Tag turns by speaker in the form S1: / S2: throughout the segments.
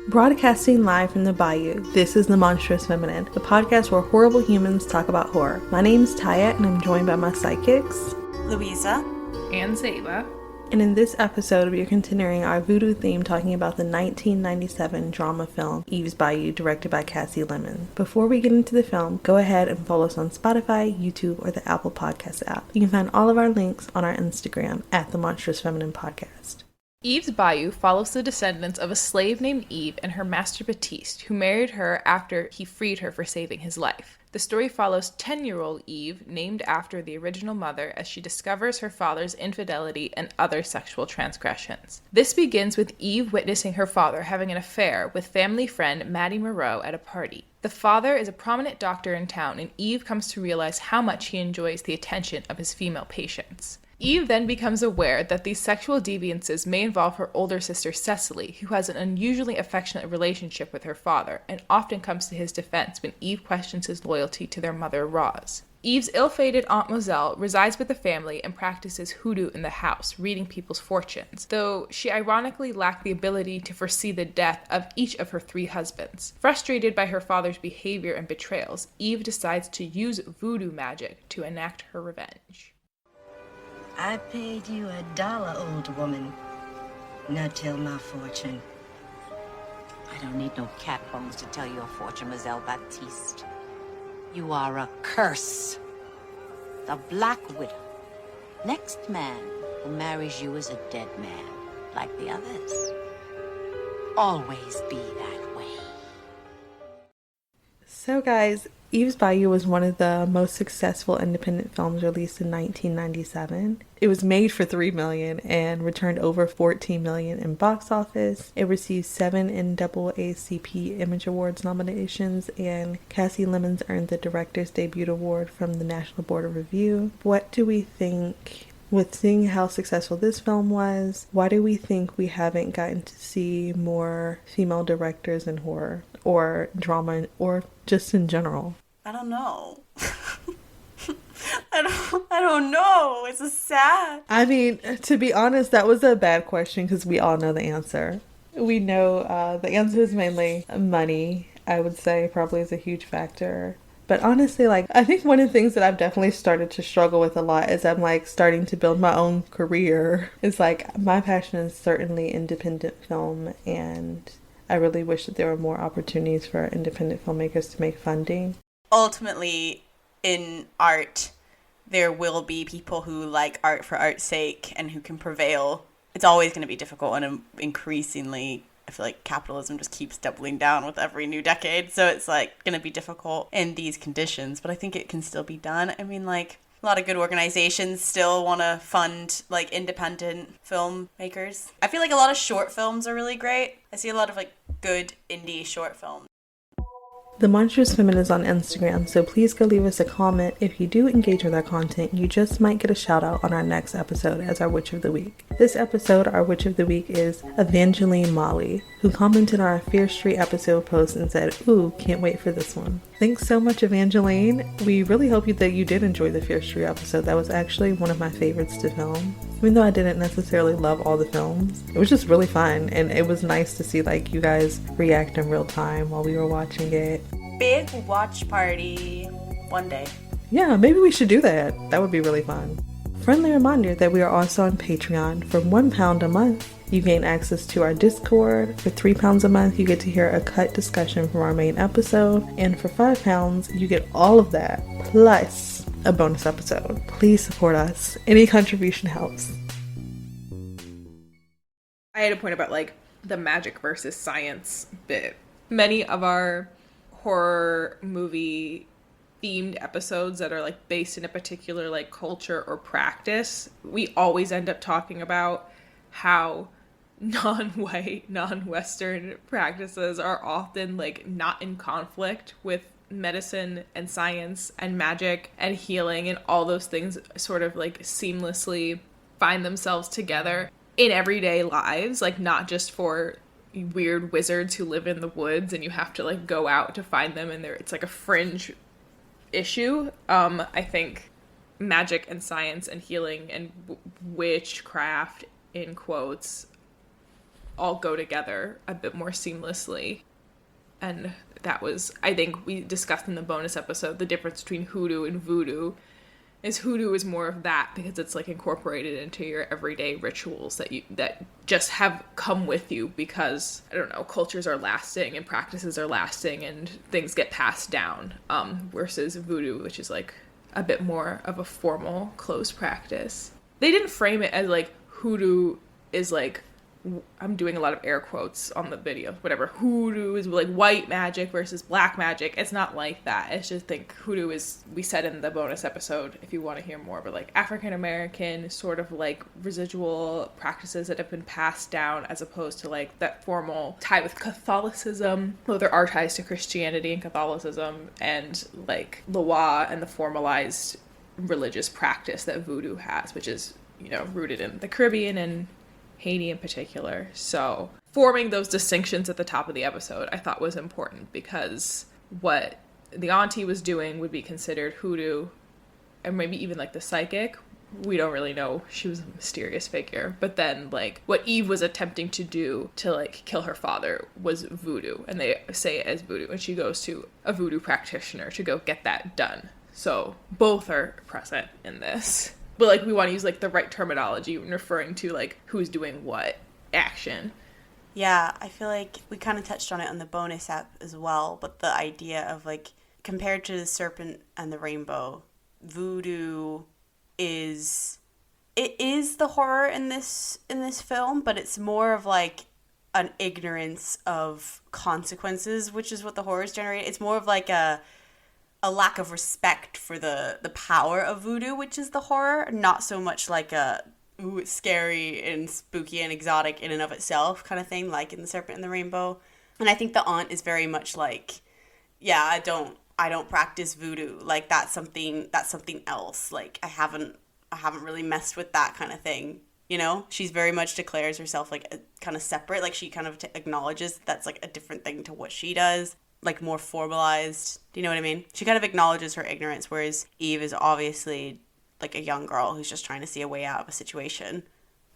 S1: Broadcasting live from the Bayou, this is The Monstrous Feminine, the podcast where horrible humans talk about horror. My name is Tyia, and I'm joined by my psychics,
S2: Louisa
S3: and Zeba.
S1: And in this episode, we are continuing our Voodoo theme, talking about the 1997 drama film Eve's Bayou, directed by Kasi Lemmons. Before we get into the film, go ahead and follow us on Spotify, YouTube, or the Apple Podcast app. You can find all of our links on our Instagram at The Monstrous Feminine Podcast.
S3: Eve's Bayou follows the descendants of a slave named Eve and her master Baptiste, who married her after he freed her for saving his life. The story follows 10-year-old Eve, named after the original mother, as she discovers her father's infidelity and other sexual transgressions. This begins with Eve witnessing her father having an affair with family friend Maddie Moreau at a party. The father is a prominent doctor in town, and Eve comes to realize how much he enjoys the attention of his female patients. Eve then becomes aware that these sexual deviances may involve her older sister Cecily, who has an unusually affectionate relationship with her father, and often comes to his defense when Eve questions his loyalty to their mother Roz. Eve's ill-fated Aunt Moselle resides with the family and practices hoodoo in the house, reading people's fortunes, though she ironically lacked the ability to foresee the death of each of her 3 husbands. Frustrated by her father's behavior and betrayals, Eve decides to use voodoo magic to enact her revenge.
S4: I paid you $1, old woman. Now tell my fortune.
S5: I don't need no cat bones to tell your fortune, Mademoiselle Baptiste. You are a curse. The Black Widow. Next man who marries you is a dead man, like the others. Always be that way.
S1: So guys, Eve's Bayou was one of the most successful independent films released in 1997. It was made for $3 million and returned over $14 million in box office. It received 7 NAACP Image Awards nominations, and Kasi Lemmons earned the Director's Debut Award from the National Board of Review. What do we think? With seeing how successful this film was, why do we think we haven't gotten to see more female directors in horror or drama or just in general?
S2: I don't know. I don't know. It's so sad.
S1: I mean, to be honest, that was a bad question because we all know the answer. We know the answer is mainly money, I would say probably is a huge factor. But honestly, I think one of the things that I've definitely started to struggle with a lot is I'm starting to build my own career. It's my passion is certainly independent film, and I really wish that there were more opportunities for independent filmmakers to make funding.
S2: Ultimately, in art, there will be people who like art for art's sake and who can prevail. It's always going to be difficult, and increasingly I feel like capitalism just keeps doubling down with every new decade. So it's going to be difficult in these conditions, but I think it can still be done. I mean, a lot of good organizations still want to fund independent filmmakers. I feel like a lot of short films are really great. I see a lot of good indie short films.
S1: The Monstrous Feminine is on Instagram, so please go leave us a comment. If you do engage with our content, you just might get a shout out on our next episode as our Witch of the Week. This episode, our Witch of the Week is Evangeline Molly, who commented on our Fear Street episode post and said, "Ooh, can't wait for this one." Thanks so much, Evangeline. We really hope that you did enjoy the Fear Street episode. That was actually one of my favorites to film. Even though I didn't necessarily love all the films, it was just really fun, and it was nice to see you guys react in real time while we were watching it.
S2: Big watch party one day.
S1: Yeah, maybe we should do that. That would be really fun. Friendly reminder that we are also on Patreon. For £1 a month, you gain access to our Discord. For £3 a month, you get to hear a cut discussion from our main episode. And for £5, you get all of that, plus a bonus episode. Please support us. Any contribution helps.
S3: I had a point about the magic versus science bit. Many of our horror movie themed episodes that are based in a particular culture or practice, we always end up talking about how non-white, non-Western practices are often not in conflict with medicine and science and magic and healing, and all those things sort of seamlessly find themselves together in everyday lives, not just for weird wizards who live in the woods and you have to go out to find them, and it's a fringe issue. I think magic and science and healing and witchcraft, in quotes, all go together a bit more seamlessly. And that was, I think we discussed in the bonus episode, the difference between hoodoo and voodoo. Hoodoo is more of that because it's like incorporated into your everyday rituals that just have come with you because, I don't know, cultures are lasting and practices are lasting and things get passed down, versus voodoo, which is like a bit more of a formal, closed practice. They didn't frame it as like hoodoo is like, I'm doing a lot of air quotes on the video, whatever. Hoodoo is like white magic versus black magic. It's not like that. It's just, think hoodoo is, we said in the bonus episode, if you want to hear more, but like African American sort of like residual practices that have been passed down, as opposed to like that formal tie with Catholicism. Though there are ties to Christianity and Catholicism and like Loa and the formalized religious practice that voodoo has, which is, you know, rooted in the Caribbean and Haiti in particular. So forming those distinctions at the top of the episode I thought was important, because what the auntie was doing would be considered hoodoo, and maybe even like the psychic. We don't really know. She was a mysterious figure. But then like what Eve was attempting to do to like kill her father was voodoo, and they say it as voodoo, and she goes to a voodoo practitioner to go get that done. So both are present in this. But, like, we want to use, like, the right terminology when referring to, like, who's doing what action.
S2: Yeah, I feel like we kind of touched on it on the bonus app as well, but the idea of, like, compared to the serpent and the rainbow, voodoo is... It is the horror in this film, but it's more of, like, an ignorance of consequences, which is what the horrors generate. It's more of, like, a lack of respect for the power of voodoo, which is the horror, not so much like a, ooh, it's scary and spooky and exotic in and of itself kind of thing, like in The Serpent and the Rainbow. And I think the aunt is very much like, yeah, I don't practice voodoo. Like that's something else. Like I haven't really messed with that kind of thing. You know, she's very much declares herself like a, kind of separate. Like she kind of acknowledges that's like a different thing to what she does. Like more formalized. Do you know what I mean? She kind of acknowledges her ignorance, whereas Eve is obviously like a young girl who's just trying to see a way out of a situation.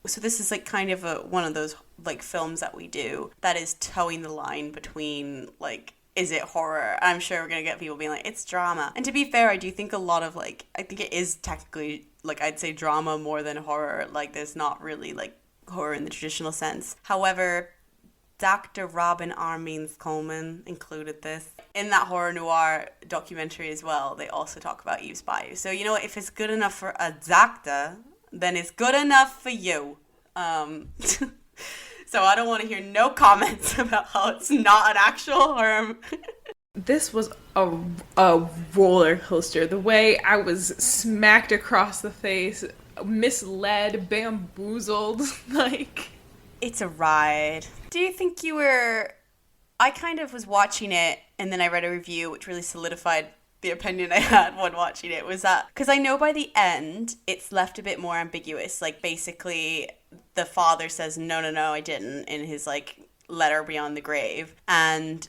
S2: So this is like kind of one of those like films that we do that is towing the line between like, is it horror? I'm sure we're going to get people being like, it's drama. And to be fair, I do think a lot of like, I think it is technically like, I'd say drama more than horror. Like there's not really like horror in the traditional sense. However, Dr. Robin Armines Coleman included this. In that horror noir documentary as well, they also talk about Eve's Bayou. So, you know what? If it's good enough for a doctor, then it's good enough for you. So I don't want to hear no comments about how it's not an actual horror.
S3: This was a roller coaster. The way I was smacked across the face, misled, bamboozled, like...
S2: It's a ride. Do you think you were... I kind of was watching it, and then I read a review, which really solidified the opinion I had when watching it, was that... Because I know by the end, it's left a bit more ambiguous. Like, basically, the father says, no, I didn't, in his, like, letter beyond the grave. And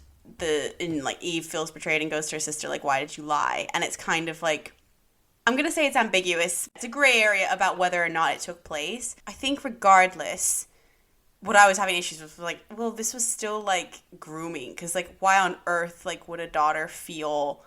S2: Eve feels betrayed and goes to her sister, like, why did you lie? And it's kind of, like... I'm going to say it's ambiguous. It's a gray area about whether or not it took place. I think regardless... What I was having issues with was like, well, this was still like grooming, because like why on earth like would a daughter feel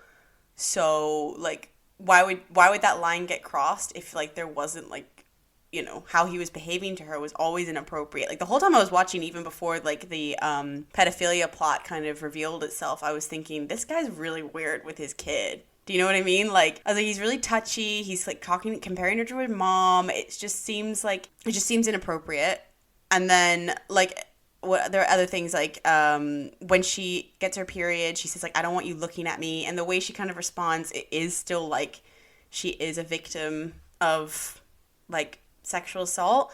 S2: so like why would that line get crossed if like there wasn't like, you know, how he was behaving to her was always inappropriate. Like the whole time I was watching, even before like the pedophilia plot kind of revealed itself, I was thinking this guy's really weird with his kid. Do you know what I mean? Like, I was like, he's really touchy. He's like comparing her to her mom. It just seems inappropriate. And then, like, there are other things, like, when she gets her period, she says, like, I don't want you looking at me. And the way she kind of responds, it is still, like, she is a victim of, like, sexual assault.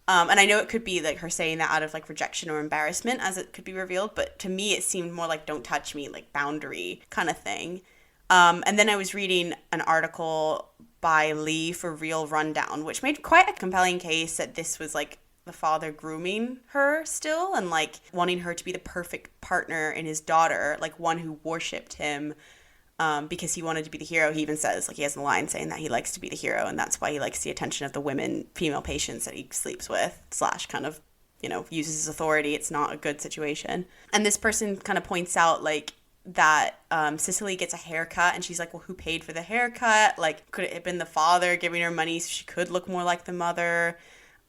S2: And I know it could be, like, her saying that out of, like, rejection or embarrassment, as it could be revealed. But to me, it seemed more like, don't touch me, like, boundary kind of thing. And then I was reading an article by Lee for Real Rundown, which made quite a compelling case that this was, like, the father grooming her still and like wanting her to be the perfect partner in his daughter, like one who worshipped him because he wanted to be the hero. He even says, like, he has a line saying that he likes to be the hero and that's why he likes the attention of the female patients that he sleeps with / kind of you know, uses his authority. It's not a good situation. And this person kind of points out, like, that Cicely gets a haircut, and she's like, well, who paid for the haircut? Like, could it have been the father giving her money so she could look more like the mother?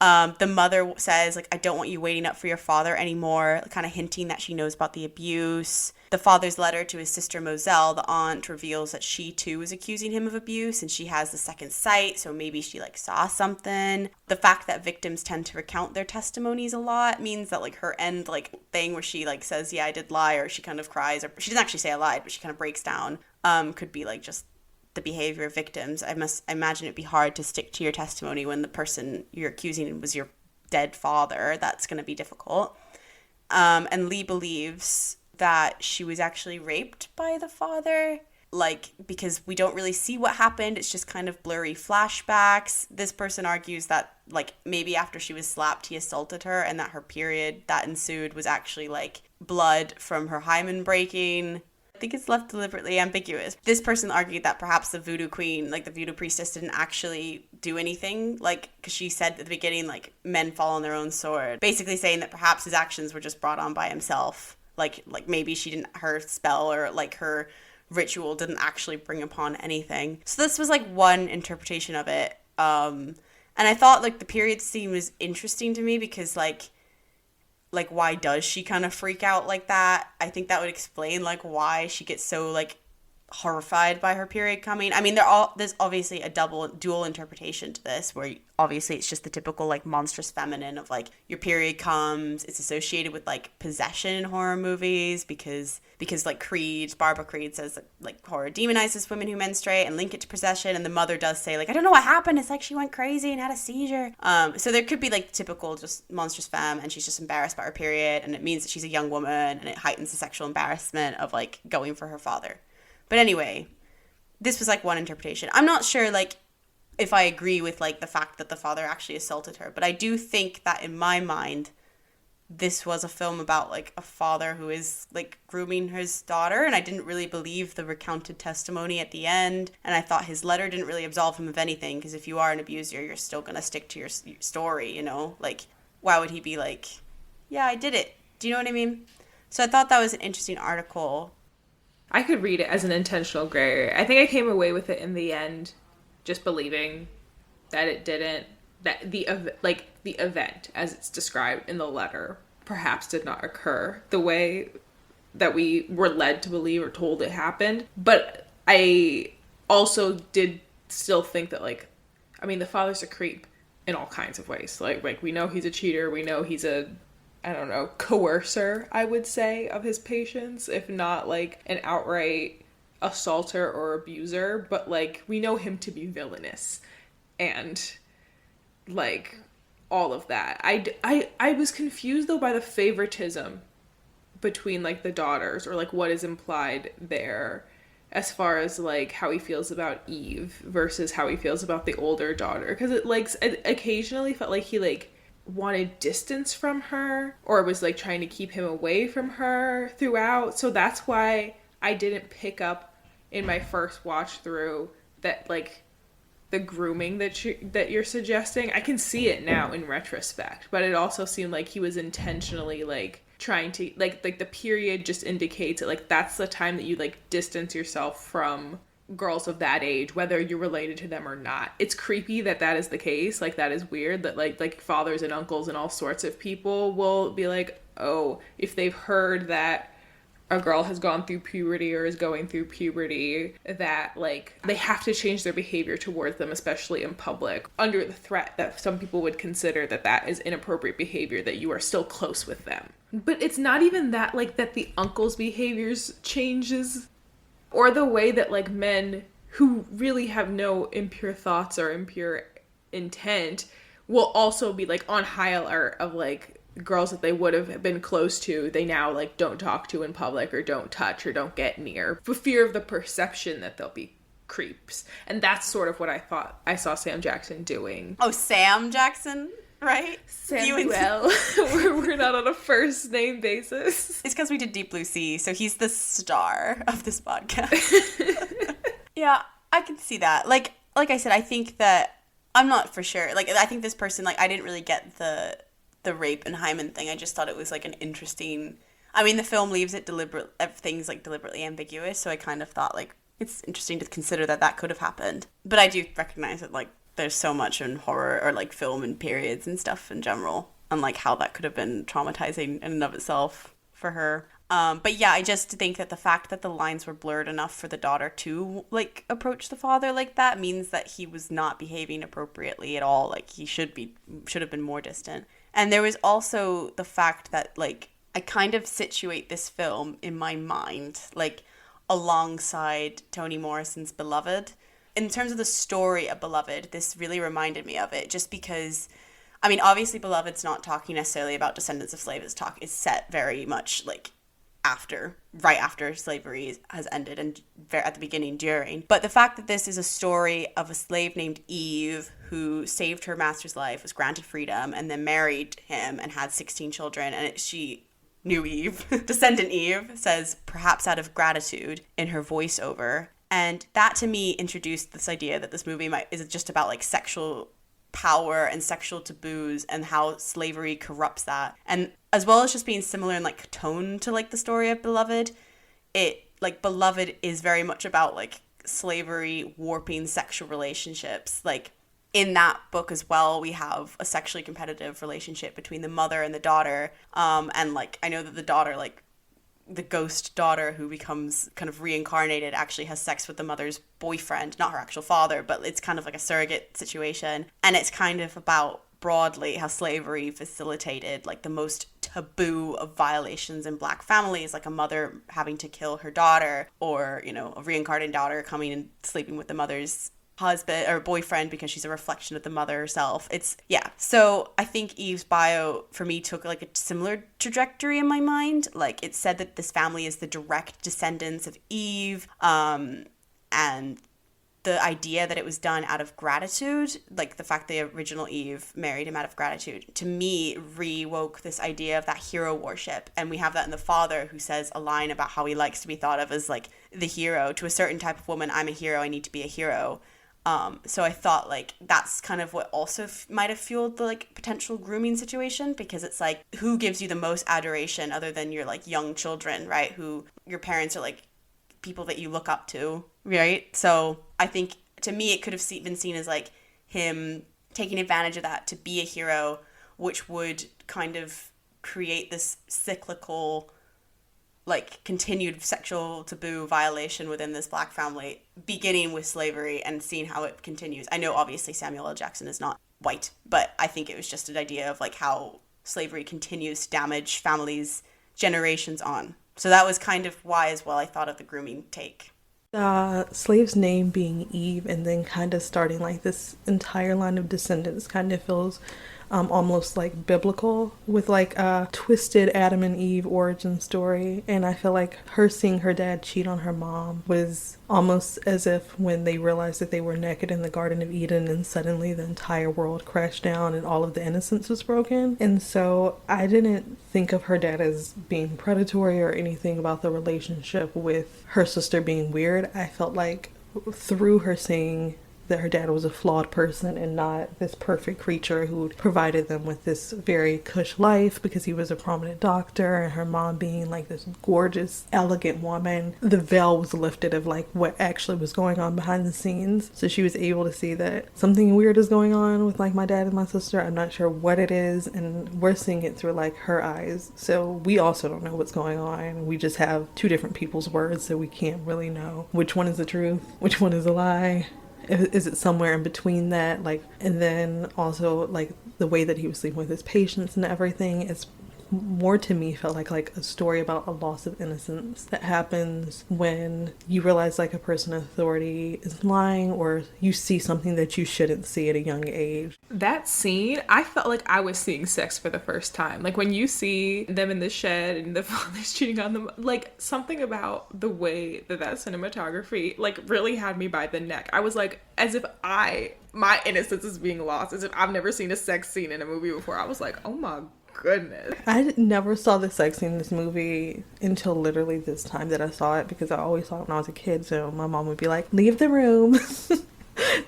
S2: The mother says, like, I don't want you waiting up for your father anymore, kind of hinting that she knows about the abuse. The father's letter to his sister Moselle, the aunt, reveals that she too was accusing him of abuse, and she has the second sight, so maybe she, like, saw something. The fact that victims tend to recount their testimonies a lot means that, like, her end, like, thing where she, like, says, yeah, I did lie, or she kind of cries, or she doesn't actually say I lied, but she kind of breaks down, could be, like, just the behavior of victims. I imagine it'd be hard to stick to your testimony when the person you're accusing was your dead father. That's going to be difficult. And Lee believes that she was actually raped by the father, like, because we don't really see what happened. It's just kind of blurry flashbacks. This person argues that, like, maybe after she was slapped, he assaulted her, and that her period that ensued was actually, like, blood from her hymen breaking. I think it's left deliberately ambiguous. This person argued that perhaps the voodoo queen, like the voodoo priestess, didn't actually do anything, like, because she said at the beginning, like, men fall on their own sword, basically saying that perhaps his actions were just brought on by himself. Like maybe she didn't, her spell or, like, her ritual didn't actually bring upon anything. So this was, like, one interpretation of it. And I thought, like, the period scene was interesting to me because, like, why does she kind of freak out like that? I think that would explain, like, why she gets so, like, horrified by her period coming. I mean, there's obviously a dual interpretation to this, where obviously it's just the typical, like, monstrous feminine of, like, your period comes. It's associated with, like, possession in horror movies because like, Barbara Creed says that, like, horror demonizes women who menstruate and link it to possession, and the mother does say, like, I don't know what happened, it's like she went crazy and had a seizure. So there could be, like, typical just monstrous femme, and she's just embarrassed by her period, and it means that she's a young woman, and it heightens the sexual embarrassment of, like, going for her father. But anyway, this was, like, one interpretation. I'm not sure, like, if I agree with, like, the fact that the father actually assaulted her, but I do think that in my mind, this was a film about, like, a father who is, like, grooming his daughter, and I didn't really believe the recounted testimony at the end, and I thought his letter didn't really absolve him of anything, because if you are an abuser, you're still gonna stick to your story, you know? Like, why would he be like, yeah, I did it? Do you know what I mean? So I thought that was an interesting article.
S3: I could read it as an intentional gray area. I think I came away with it in the end just believing that it didn't, that the event as it's described in the letter perhaps did not occur the way that we were led to believe or told it happened. But I also did still think that, like, I mean, the father's a creep in all kinds of ways. Like we know he's a cheater. We know he's a, I don't know, coercer, I would say, of his patients, if not, like, an outright assaulter or abuser. But, like, we know him to be villainous and, like, all of that. I was confused, though, by the favoritism between, like, the daughters, or, like, what is implied there as far as, like, how he feels about Eve versus how he feels about the older daughter. Because it occasionally felt like he, like, wanted distance from her, or was, like, trying to keep him away from her throughout. So that's why I didn't pick up in my first watch through that, like, the grooming that you're suggesting. I can see it now in retrospect, but it also seemed like he was intentionally, like, trying to, like the period just indicates that, like, that's the time that you, like, distance yourself from girls of that age, whether you're related to them or not. It's creepy that is the case. Like, that is weird that, like fathers and uncles and all sorts of people will be like, oh, if they've heard that a girl has gone through puberty or is going through puberty, that, like, they have to change their behavior towards them, especially in public, under the threat that some people would consider that is inappropriate behavior, that you are still close with them. But it's not even that, like, that the uncle's behaviors changes, or the way that, like, men who really have no impure thoughts or impure intent will also be, like, on high alert of, like, girls that they would have been close to, they now, like, don't talk to in public, or don't touch, or don't get near, for fear of the perception that they'll be creeps. And that's sort of what I thought I saw Sam Jackson doing.
S2: Oh, Sam Jackson, right?
S3: Samuel. We're not on a first name basis.
S2: It's because we did Deep Blue Sea, so he's the star of this podcast. Yeah, I can see that. Like I said, I think that, I'm not for sure. Like, I think this person, like, I didn't really get the the rape and hymen thing. I just thought it was like an interesting, I mean, the film leaves it everything's like deliberately ambiguous, so I kind of thought like it's interesting to consider that could have happened. But I do recognize that like there's so much in horror or like film and periods and stuff in general, and like how that could have been traumatizing in and of itself for her. But yeah, I just think that the fact that the lines were blurred enough for the daughter to like approach the father like that means that he was not behaving appropriately at all. Like he should have been more distant. And there was also the fact that like I kind of situate this film in my mind like alongside Toni Morrison's Beloved. In terms of the story of Beloved, this really reminded me of it, just because, I mean, obviously Beloved's not talking necessarily about descendants of slaves. It's set very much like right after slavery has ended and at the beginning during. But the fact that this is a story of a slave named Eve who saved her master's life, was granted freedom, and then married him and had 16 children, and she, New Eve, descendant Eve, says perhaps out of gratitude in her voiceover. And that to me introduced this idea that this movie is just about like sexual power and sexual taboos and how slavery corrupts that. And as well as just being similar in like tone to like the story of Beloved, it like Beloved is very much about like slavery warping sexual relationships. Like in that book as well, we have a sexually competitive relationship between the mother and the daughter. And like I know that the daughter, like the ghost daughter who becomes kind of reincarnated, actually has sex with the mother's boyfriend, not her actual father, but it's kind of like a surrogate situation. And it's kind of about broadly how slavery facilitated like the most taboo of violations in Black families, like a mother having to kill her daughter, or, you know, a reincarnated daughter coming and sleeping with the mother's husband or boyfriend because she's a reflection of the mother herself. So I think Eve's bio for me took like a similar trajectory in my mind. Like it said that this family is the direct descendants of Eve, and the idea that it was done out of gratitude, like the fact the original Eve married him out of gratitude, to me rewoke this idea of that hero worship. And we have that in the father, who says a line about how he likes to be thought of as like the hero to a certain type of woman. I'm a hero, I need to be a hero. So I thought like that's kind of what also might have fueled the like potential grooming situation, because it's like, who gives you the most adoration other than your like young children, right? Who your parents are like people that you look up to, right? So I think to me it could have been seen as like him taking advantage of that to be a hero, which would kind of create this cyclical like continued sexual taboo violation within this Black family, beginning with slavery and seeing how it continues. I know obviously Samuel L. Jackson is not white, but I think it was just an idea of like how slavery continues to damage families generations on. So that was kind of why as well I thought of the grooming take.
S1: Slave's name being Eve and then kind of starting like this entire line of descendants kind of feels almost like biblical, with like a twisted Adam and Eve origin story. And I feel like her seeing her dad cheat on her mom was almost as if when they realized that they were naked in the Garden of Eden and suddenly the entire world crashed down and all of the innocence was broken. And so I didn't think of her dad as being predatory or anything about the relationship with her sister being weird. I felt like through her seeing that her dad was a flawed person and not this perfect creature who provided them with this very cush life because he was a prominent doctor, and her mom being like this gorgeous, elegant woman, the veil was lifted of like what actually was going on behind the scenes. So she was able to see that something weird is going on with like my dad and my sister. I'm not sure what it is, and we're seeing it through like her eyes. So we also don't know what's going on. We just have two different people's words, so we can't really know which one is the truth, which one is a lie. Is it somewhere in between that? Like, and then also like the way that he was sleeping with his patients and everything, it's more to me felt like a story about a loss of innocence that happens when you realize like a person in authority is lying, or you see something that you shouldn't see at a young age.
S3: That scene, I felt like I was seeing sex for the first time. Like when you see them in the shed and the father's cheating on them, like something about the way that cinematography like really had me by the neck. I was like, as if my innocence is being lost, as if I've never seen a sex scene in a movie before. I was like, oh my goodness.
S1: I never saw the sex scene in this movie until literally this time that I saw it, because I always saw it when I was a kid. So my mom would be like, leave the room.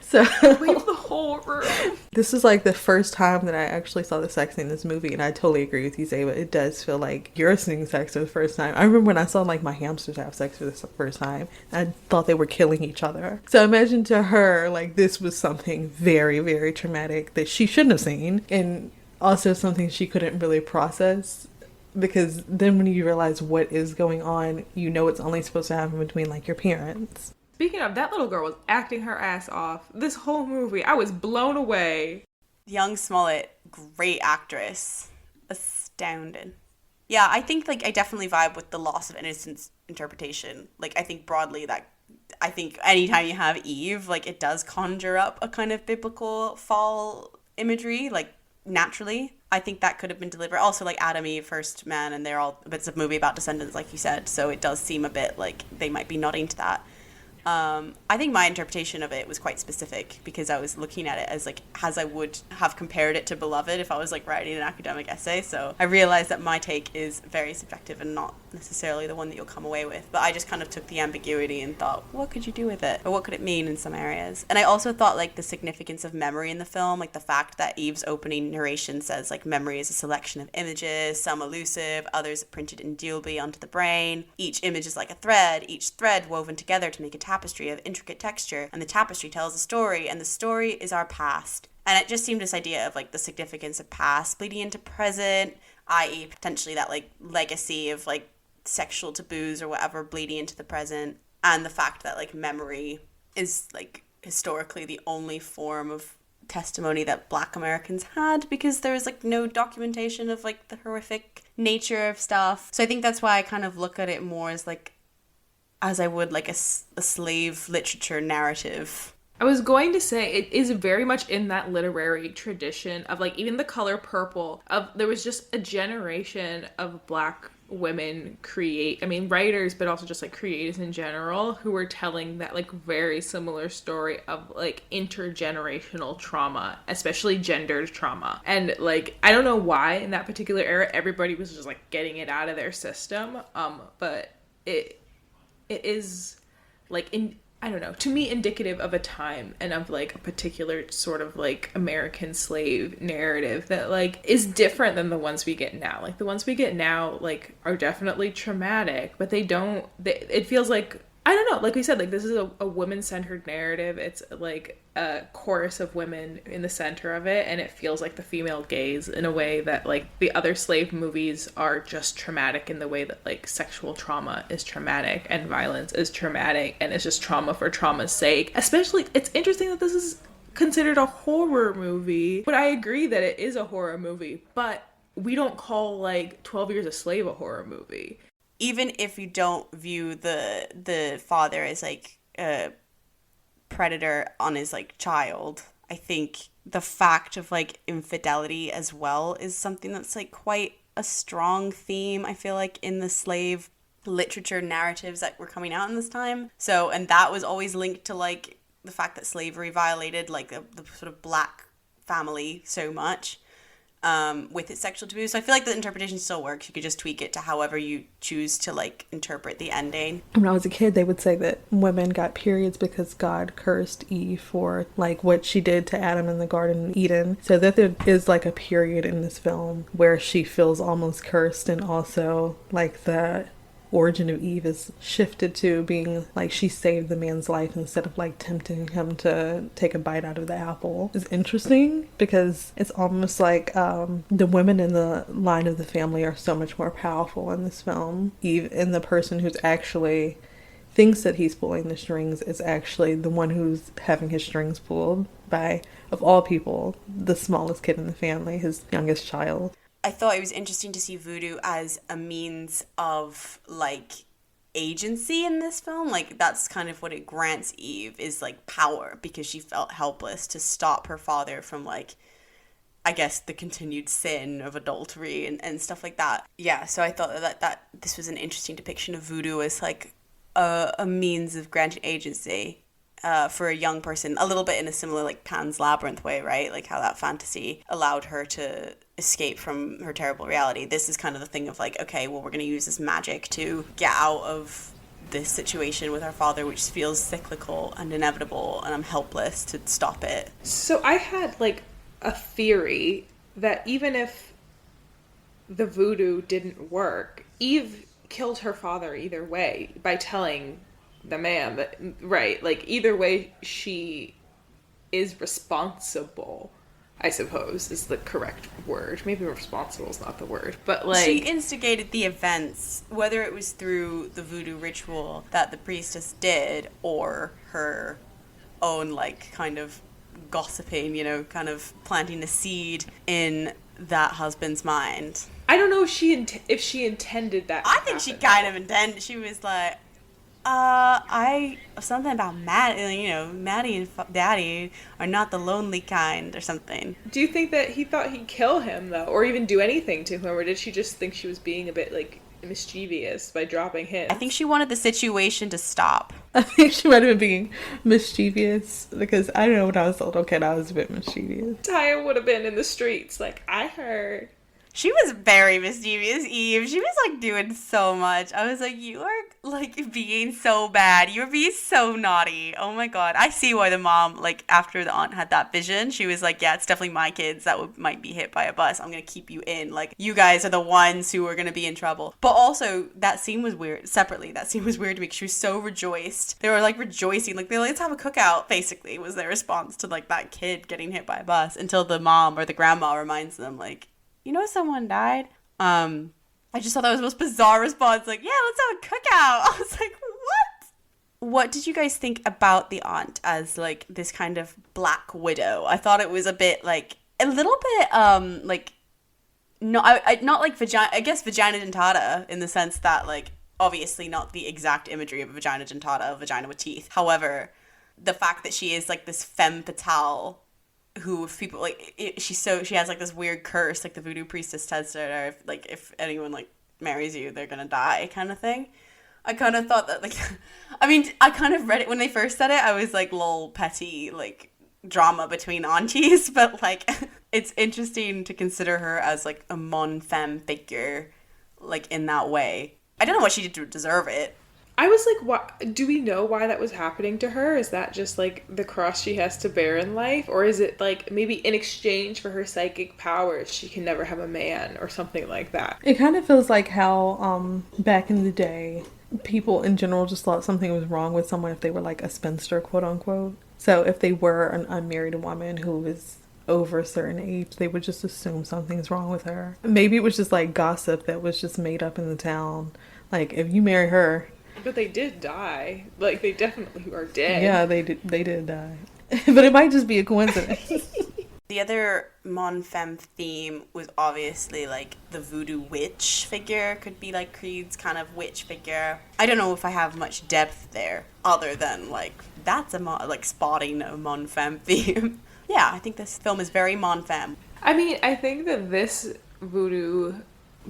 S1: So
S3: Leave the whole room.
S1: this is like the first time that I actually saw the sex in this movie, and I totally agree with you, Zeba. It does feel like you're seeing sex for the first time. I remember when I saw like my hamsters have sex for the first time, I thought they were killing each other. So imagine to her, like, this was something very, very traumatic that she shouldn't have seen, and also something she couldn't really process. Because then when you realize what is going on, you know it's only supposed to happen between like your parents.
S3: Speaking of, that little girl was acting her ass off. This whole movie, I was blown away.
S2: Young Smollett, great actress. Astounding. Yeah, I think, like, I definitely vibe with the loss of innocence interpretation. Like, I think broadly that, I think anytime you have Eve, like, it does conjure up a kind of biblical fall imagery, like, naturally. I think that could have been deliberate. Also, like, Adam, Eve, first man, and it's a movie about descendants, like you said, so it does seem a bit like they might be nodding to that. I think my interpretation of it was quite specific because I was looking at it as like as I would have compared it to Beloved if I was like writing an academic essay. So I realized that my take is very subjective and not necessarily the one that you'll come away with. But I just kind of took the ambiguity and thought, what could you do with it? Or what could it mean in some areas? And I also thought like the significance of memory in the film, like the fact that Eve's opening narration says like memory is a selection of images, some elusive, others printed indelibly onto the brain. Each image is like a thread, each thread woven together to make a tapestry of intricate texture, and the tapestry tells a story, and the story is our past. And it just seemed this idea of like the significance of past bleeding into present, i.e. potentially that like legacy of like sexual taboos or whatever bleeding into the present, and the fact that like memory is like historically the only form of testimony that Black Americans had because there was like no documentation of like the horrific nature of stuff. So I think that's why I kind of look at it more as like as I would like a slave literature narrative.
S3: I was going to say it is very much in that literary tradition of like even The Color Purple of there was just a generation of Black women writers, but also just like creators in general who were telling that like very similar story of like intergenerational trauma, especially gendered trauma. And like I don't know why in that particular era everybody was just like getting it out of their system, but it is like I don't know, to me indicative of a time and of like a particular sort of like American slave narrative that like is different than the ones we get now. Like the ones we get now like are definitely traumatic, but it feels like, I don't know, like we said, like this is a women-centered narrative. It's like a chorus of women in the center of it, and it feels like the female gaze in a way that like the other slave movies are just traumatic in the way that like sexual trauma is traumatic and violence is traumatic and it's just trauma for trauma's sake. Especially, it's interesting that this is considered a horror movie, but I agree that it is a horror movie, but we don't call like 12 Years a Slave a horror movie.
S2: Even if you don't view the father as like a predator on his like child, I think the fact of like infidelity as well is something that's like quite a strong theme, I feel like, in the slave literature narratives that were coming out in this time. So, and that was always linked to like the fact that slavery violated like the sort of Black family so much. With its sexual taboo. So I feel like the interpretation still works. You could just tweak it to however you choose to like interpret the ending.
S1: When I was a kid, they would say that women got periods because God cursed Eve for like what she did to Adam in the Garden of Eden. So that there is like a period in this film where she feels almost cursed, and also like the origin of Eve is shifted to being like she saved the man's life instead of like tempting him to take a bite out of the apple. Is interesting because it's almost like the women in the line of the family are so much more powerful in this film. Eve, and the person who's actually thinks that he's pulling the strings is actually the one who's having his strings pulled by, of all people, the smallest kid in the family, his youngest child.
S2: I thought it was interesting to see voodoo as a means of like agency in this film. Like that's kind of what it grants Eve, is like power, because she felt helpless to stop her father from like, I guess, the continued sin of adultery and stuff like that. Yeah, so I thought that this was an interesting depiction of voodoo as like a means of granting agency for a young person, a little bit in a similar like Pan's Labyrinth way, right? Like how that fantasy allowed her to escape from her terrible reality. This is kind of the thing of like, okay, well, we're going to use this magic to get out of this situation with our father, which feels cyclical and inevitable, and I'm helpless to stop it.
S3: So I had, like, a theory that even if the voodoo didn't work, Eve killed her father either way by telling the man that, right, like, either way she is responsible, I suppose, is the correct word. Maybe responsible is not the word, but, like...
S2: She instigated the events, whether it was through the voodoo ritual that the priestess did, or her own, like, kind of gossiping, you know, kind of planting a seed in that husband's mind.
S3: I don't know if she intended that.
S2: I think she kind of intended. She was like, something about Maddie, you know, Maddie and Daddy are not the lonely kind or something.
S3: Do you think that he thought he'd kill him, though, or even do anything to him, or did she just think she was being a bit, like, mischievous by dropping hints?
S2: I think she wanted the situation to stop.
S1: I think she might have been being mischievous, because I don't know, when I was a little kid, I was a bit mischievous.
S3: Tyia would have been in the streets, like, I heard.
S2: She was very mischievous, Eve. She was, like, doing so much. I was like, you are, like, being so bad. You're being so naughty. Oh, my God. I see why the mom, like, after the aunt had that vision, she was like, yeah, it's definitely my kids that might be hit by a bus. I'm going to keep you in. Like, you guys are the ones who are going to be in trouble. But also, that scene was weird. Separately, that scene was weird to me because she was so rejoiced. They were, like, rejoicing. Like, they were like, let's have a cookout, basically, was their response to, like, that kid getting hit by a bus. Until the mom or the grandma reminds them, like, you know, someone died. I just thought that was the most bizarre response. Like, yeah, let's have a cookout. I was like, what? What did you guys think about the aunt as, like, this kind of black widow? I thought it was a bit, like, a little bit, like, no, I not like vagina, I guess vagina dentata, in the sense that, like, obviously not the exact imagery of a vagina dentata, a vagina with teeth. However, the fact that she is, like, this femme fatale who, if people, like, she has, like, this weird curse, like the voodoo priestess says to her, if anyone, like, marries you, they're gonna die, kind of thing. I kind of thought that, like, I mean, I kind of read it when they first said it, I was like, lol, petty, like, drama between aunties, but, like, it's interesting to consider her as, like, a mon femme figure, like, in that way. I don't know what she did to deserve it.
S3: I was like, what? Do we know why that was happening to her? Is that just, like, the cross she has to bear in life? Or is it, like, maybe in exchange for her psychic powers, she can never have a man or something like that?
S1: It kind of feels like how, back in the day, people in general just thought something was wrong with someone if they were, like, a spinster, quote unquote. So if they were an unmarried woman who was over a certain age, they would just assume something's wrong with her. Maybe it was just, like, gossip that was just made up in the town. Like, if you marry her...
S3: But they did die. Like, they definitely are dead.
S1: Yeah, they did die. But it might just be a coincidence.
S2: The other mon femme theme was obviously, like, the voodoo witch figure. Could be, like, Creed's kind of witch figure. I don't know if I have much depth there, other than, like, that's spotting a mon femme theme. Yeah, I think this film is very mon femme.
S3: I mean, I think that this voodoo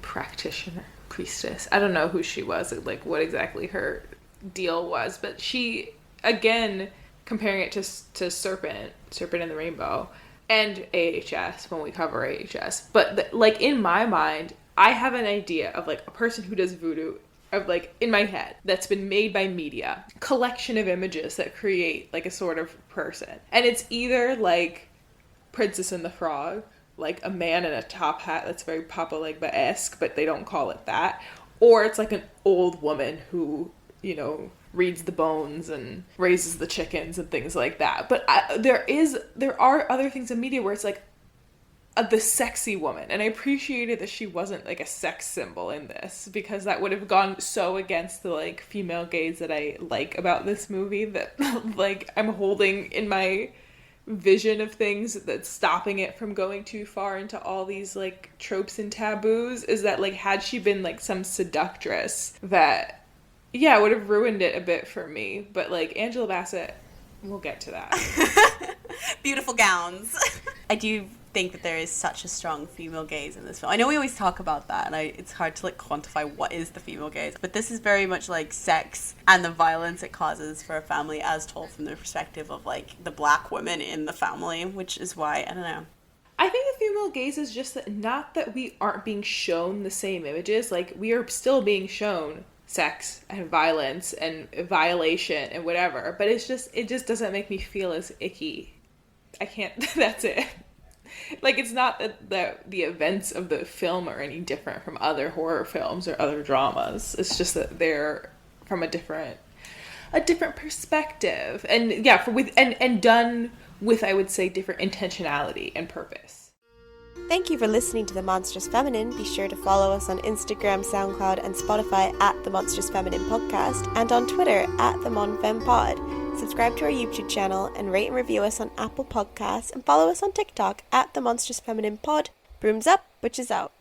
S3: practitioner, priestess, I don't know who she was, like, what exactly her deal was, but she, again, comparing it to Serpent in the Rainbow, and AHS, when we cover AHS, but, like, in my mind, I have an idea of, like, a person who does voodoo, of, like, in my head, that's been made by media, collection of images that create, like, a sort of person, and it's either, like, Princess and the Frog, like a man in a top hat that's very Papa Legba-esque, but they don't call it that. Or it's like an old woman who, you know, reads the bones and raises the chickens and things like that. But there are other things in media where it's like the sexy woman. And I appreciated that she wasn't like a sex symbol in this, because that would have gone so against the, like, female gaze that I like about this movie, that, like, I'm holding in my vision of things that's stopping it from going too far into all these, like, tropes and taboos, is that, like, had she been, like, some seductress, that, yeah, would have ruined it a bit for me. But, like, Angela Bassett, we'll get to that.
S2: Beautiful gowns. I do think that there is such a strong female gaze in this film. I know we always talk about that, and it's hard to, like, quantify what is the female gaze, but this is very much, like, sex and the violence it causes for a family as told from the perspective of, like, the black women in the family, which is why, I don't know.
S3: I think the female gaze is just that, not that we aren't being shown the same images, like, we are still being shown sex and violence and violation and whatever, but it just doesn't make me feel as icky. I can't. That's it. Like, it's not that the events of the film are any different from other horror films or other dramas. It's just that they're from a different perspective, and and done with, I would say, different intentionality and purpose.
S6: Thank you for listening to The Monstrous Feminine. Be sure to follow us on Instagram, SoundCloud, and Spotify at The Monstrous Feminine Podcast, and on Twitter at The MonFemPod. Subscribe to our YouTube channel and rate and review us on Apple Podcasts, and follow us on TikTok at The Monstrous Feminine Pod. Brooms up, witches out.